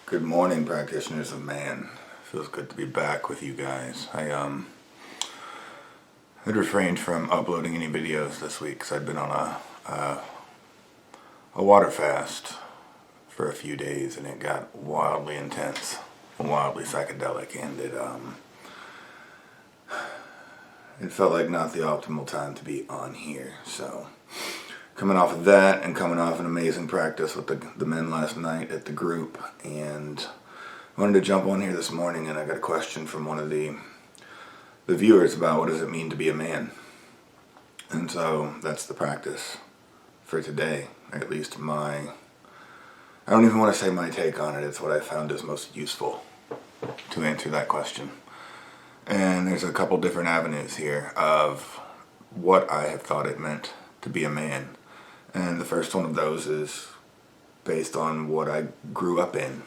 Good morning, practitioners of man. Feels good to be back with you guys. I had refrained from uploading any videos this week because I'd been on a water fast for a few days, and it got wildly intense, wildly psychedelic, and it felt like not the optimal time to be on here. So, coming off of that and coming off an amazing practice with the men last night at the group, and I wanted to jump on here this morning, and I got a question from one of the viewers about what does it mean to be a man. And so that's the practice for today, or at least I don't even want to say my take on it, it's what I found is most useful to answer that question. And there's a couple different avenues here of what I have thought it meant to be a man. And the first one of those is based on what I grew up in,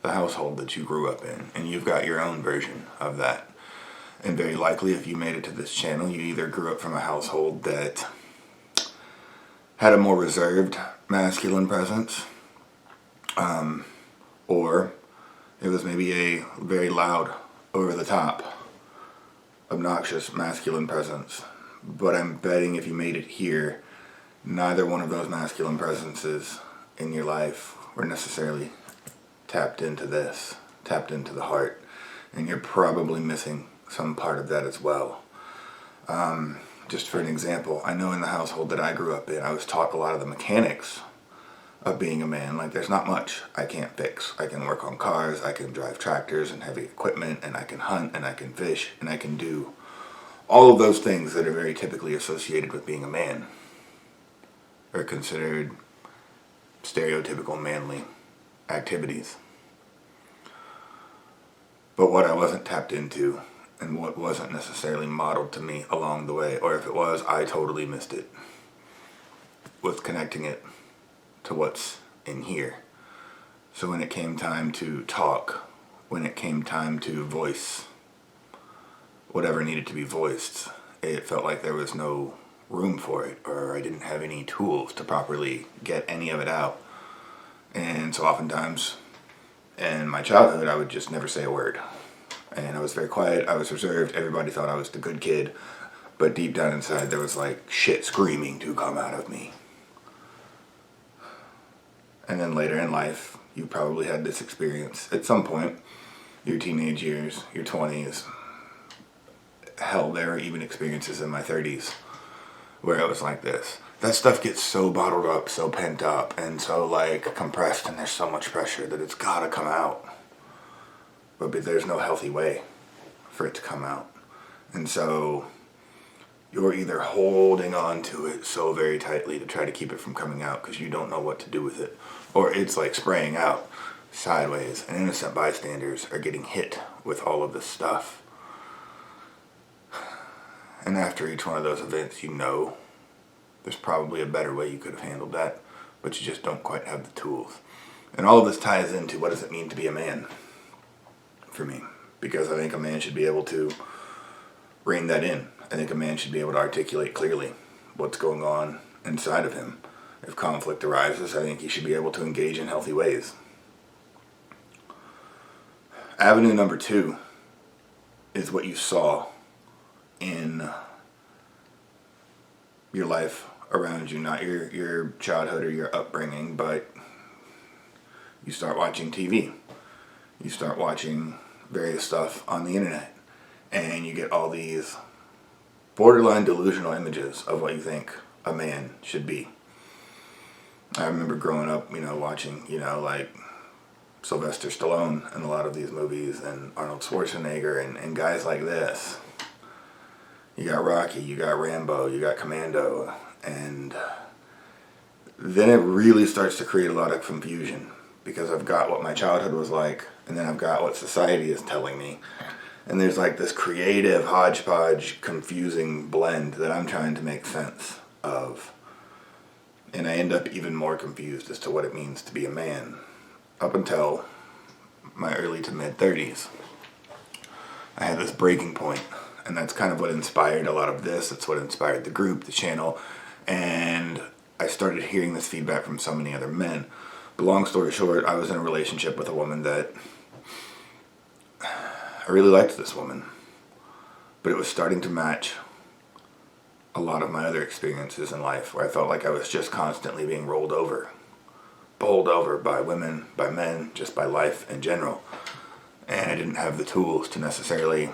the household that you grew up in. And you've got your own version of that. And very likely, if you made it to this channel, you either grew up from a household that had a more reserved masculine presence, or it was maybe a very loud, over-the-top, obnoxious masculine presence. But I'm betting if you made it here, neither one of those masculine presences in your life were necessarily tapped into the heart. And you're probably missing some part of that as well. Just for an example, I know in the household that I grew up in, I was taught a lot of the mechanics of being a man. Like, there's not much I can't fix. I can work on cars, I can drive tractors and heavy equipment, and I can hunt, and I can fish, and I can do all of those things that are very typically associated with being a man, are considered stereotypical manly activities. But what I wasn't tapped into, and what wasn't necessarily modeled to me along the way, or if it was, I totally missed it, was connecting it to what's in here. So when it came time to talk, when it came time to voice whatever needed to be voiced, it felt like there was no room for it, or I didn't have any tools to properly get any of it out. And so oftentimes in my childhood, I would just never say a word. And I was very quiet, I was reserved, everybody thought I was the good kid, but deep down inside there was like shit screaming to come out of me. And then later in life, you probably had this experience at some point, your teenage years, your 20s. Hell, there were even experiences in my 30s where it was like this. That stuff gets so bottled up, so pent up, and so like compressed, and there's so much pressure that it's gotta come out. But there's no healthy way for it to come out. And so you're either holding on to it so very tightly to try to keep it from coming out because you don't know what to do with it, or it's like spraying out sideways, and innocent bystanders are getting hit with all of this stuff. And after each one of those events, you know there's probably a better way you could have handled that, but you just don't quite have the tools. And all of this ties into what does it mean to be a man for me, because I think a man should be able to rein that in. I think a man should be able to articulate clearly what's going on inside of him. If conflict arises, I think he should be able to engage in healthy ways. Avenue number 2 is what you saw in your life around you, not your childhood or your upbringing, but you start watching TV. You start watching various stuff on the internet, and you get all these borderline delusional images of what you think a man should be. I remember growing up, watching, like Sylvester Stallone in a lot of these movies, and Arnold Schwarzenegger, and guys like this. You got Rocky, you got Rambo, you got Commando, and then it really starts to create a lot of confusion, because I've got what my childhood was like, and then I've got what society is telling me. And there's like this creative hodgepodge, confusing blend that I'm trying to make sense of. And I end up even more confused as to what it means to be a man, up until my early to mid 30s. I had this breaking point, and that's kind of what inspired a lot of this. It's what inspired the group, the channel, and I started hearing this feedback from so many other men. But long story short, I was in a relationship with a woman that I really liked this woman, but it was starting to match a lot of my other experiences in life where I felt like I was just constantly being rolled over, bowled over by women, by men, just by life in general. And I didn't have the tools to necessarily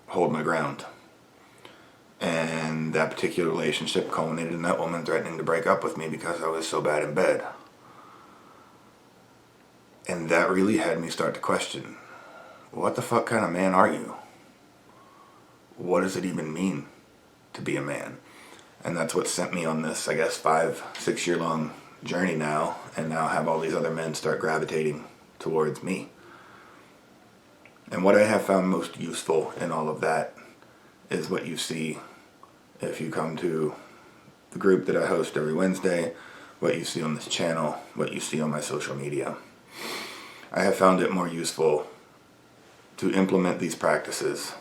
hold my ground. And that particular relationship culminated in that woman threatening to break up with me because I was so bad in bed. And that really had me start to question, what the fuck kind of man are you? What does it even mean to be a man? And that's what sent me on this, I guess, 5-6 year long journey now, and now have all these other men start gravitating towards me. And what I have found most useful in all of that is what you see if you come to the group that I host every Wednesday, what you see on this channel, what you see on my social media. I have found it more useful to implement these practices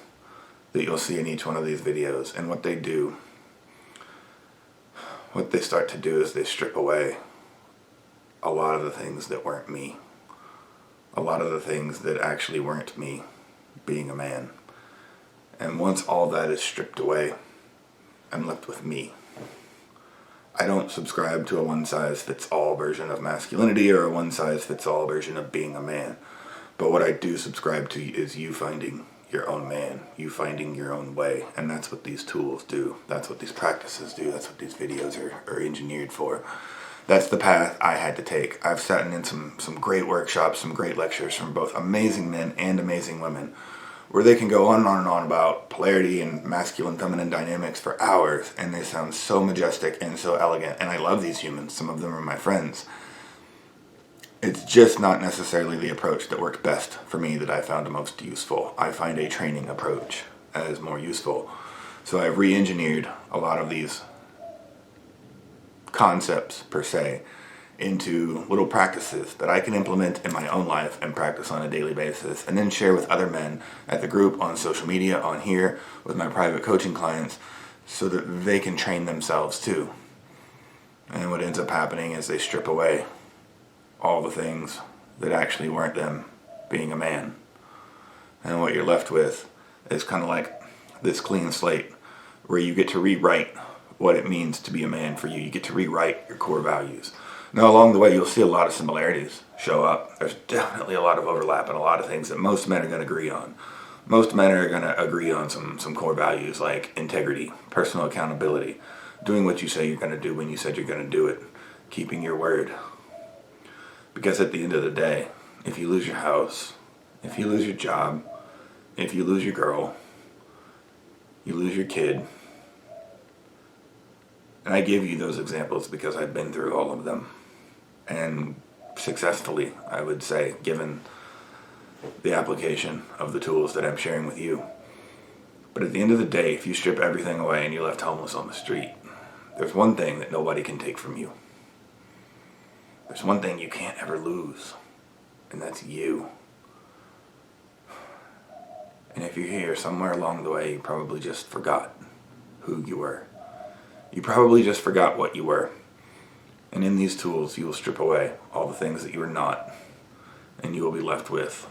that you'll see in each one of these videos. And what they do, what they start to do is they strip away a lot of the things that weren't me. A lot of the things that actually weren't me being a man. And once all that is stripped away, I'm left with me. I don't subscribe to a one-size-fits-all version of masculinity or a one-size-fits-all version of being a man. But what I do subscribe to is you finding your own man, you finding your own way. And that's what these tools do. That's what these practices do. That's what these videos are engineered for. That's the path I had to take. I've sat in some great workshops, some great lectures from both amazing men and amazing women, where they can go on and on about polarity and masculine feminine dynamics for hours, and they sound so majestic and so elegant. And I love these humans. Some of them are my friends. It's just not necessarily the approach that worked best for me that I found most useful. I find a training approach as more useful. So I've re-engineered a lot of these concepts, per se, into little practices that I can implement in my own life and practice on a daily basis, and then share with other men at the group, on social media, on here, with my private coaching clients, so that they can train themselves too. And what ends up happening is they strip away all the things that actually weren't them being a man. And what you're left with is kind of like this clean slate where you get to rewrite what it means to be a man for you. You get to rewrite your core values. Now, along the way, you'll see a lot of similarities show up. There's definitely a lot of overlap and a lot of things that most men are going to agree on. Most men are going to agree on some core values like integrity, personal accountability, doing what you say you're going to do when you said you're going to do it, keeping your word. Because at the end of the day, if you lose your house, if you lose your job, if you lose your girl, you lose your kid. And I give you those examples because I've been through all of them. And successfully, I would say, given the application of the tools that I'm sharing with you. But at the end of the day, if you strip everything away and you're left homeless on the street, there's one thing that nobody can take from you. There's one thing you can't ever lose, and that's you. And if you're here, somewhere along the way, you probably just forgot who you were. You probably just forgot what you were. And in these tools, you will strip away all the things that you are not, and you will be left with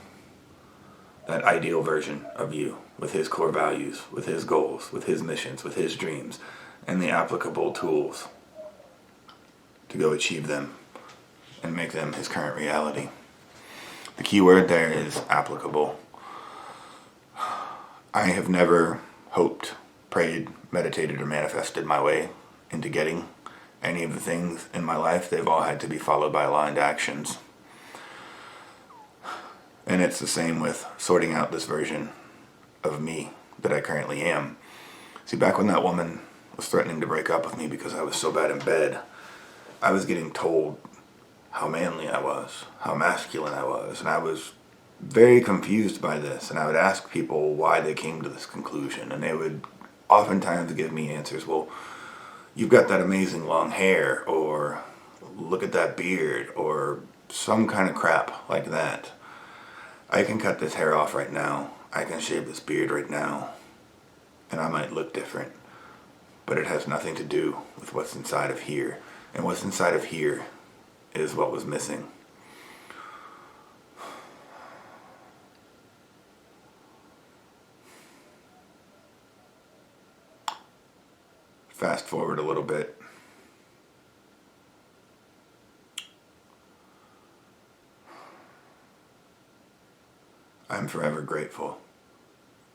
that ideal version of you, with his core values, with his goals, with his missions, with his dreams, and the applicable tools to go achieve them and make them his current reality. The key word there is applicable. I have never hoped, prayed, meditated, or manifested my way into getting any of the things in my life. They've all had to be followed by aligned actions. And it's the same with sorting out this version of me that I currently am. See, back when that woman was threatening to break up with me because I was so bad in bed, I was getting told how manly I was, how masculine I was, and I was very confused by this. And I would ask people why they came to this conclusion, and they would oftentimes give me answers. Well, you've got that amazing long hair, or look at that beard, or some kind of crap like that. I can cut this hair off right now. I can shave this beard right now, and I might look different. But it has nothing to do with what's inside of here. And what's inside of here is what was missing. Fast forward a little bit. I'm forever grateful.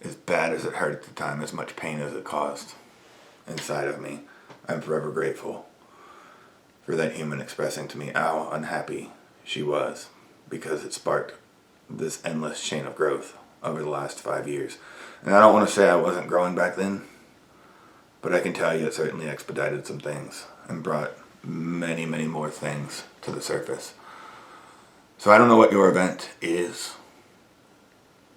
As bad as it hurt at the time, as much pain as it caused inside of me, I'm forever grateful for that human expressing to me how unhappy she was, because it sparked this endless chain of growth over the last 5 years. And I don't want to say I wasn't growing back then, but I can tell you it certainly expedited some things and brought many, many more things to the surface. So I don't know what your event is,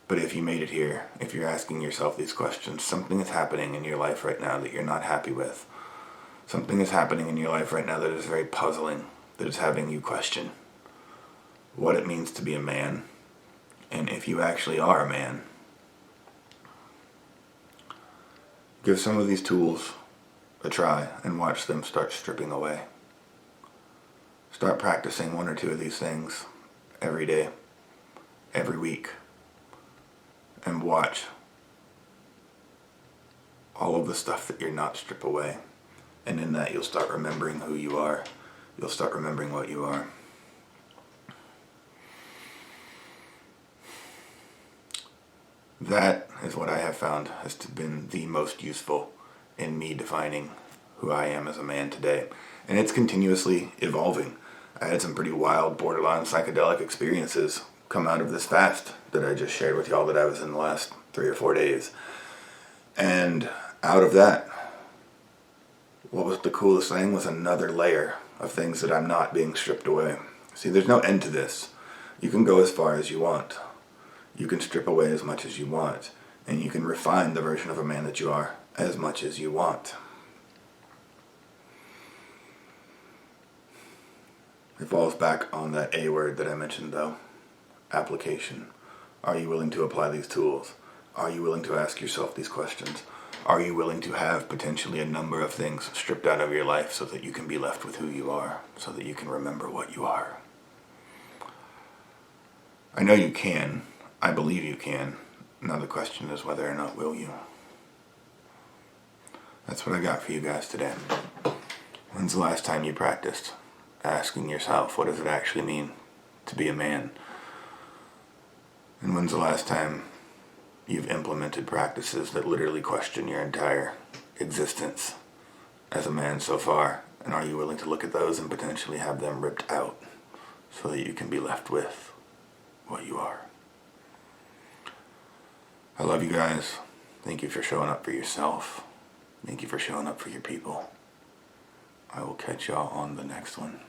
but if you made it here, if you're asking yourself these questions, something is happening in your life right now that you're not happy with. Something is happening in your life right now that is very puzzling, that is having you question what it means to be a man, and if you actually are a man. Give some of these tools a try and watch them start stripping away. Start practicing 1 or 2 of these things every day, every week, and watch all of the stuff that you're not strip away. And in that, you'll start remembering who you are. You'll start remembering what you are. That is what I have found has been the most useful in me defining who I am as a man today. And it's continuously evolving. I had some pretty wild, borderline psychedelic experiences come out of this fast that I just shared with y'all that I was in the last 3 or 4 days. And out of that, what was the coolest thing was another layer of things that I'm not being stripped away. See, there's no end to this. You can go as far as you want. You can strip away as much as you want. And you can refine the version of a man that you are as much as you want. It falls back on that A word that I mentioned though. Application. Are you willing to apply these tools? Are you willing to ask yourself these questions? Are you willing to have potentially a number of things stripped out of your life so that you can be left with who you are, so that you can remember what you are? I know you can. I believe you can. Now the question is whether or not will you. That's what I got for you guys today. When's the last time you practiced asking yourself, what does it actually mean to be a man? And when's the last time you've implemented practices that literally question your entire existence as a man so far? And are you willing to look at those and potentially have them ripped out so that you can be left with what you are? I love you guys. Thank you for showing up for yourself. Thank you for showing up for your people. I will catch y'all on the next one.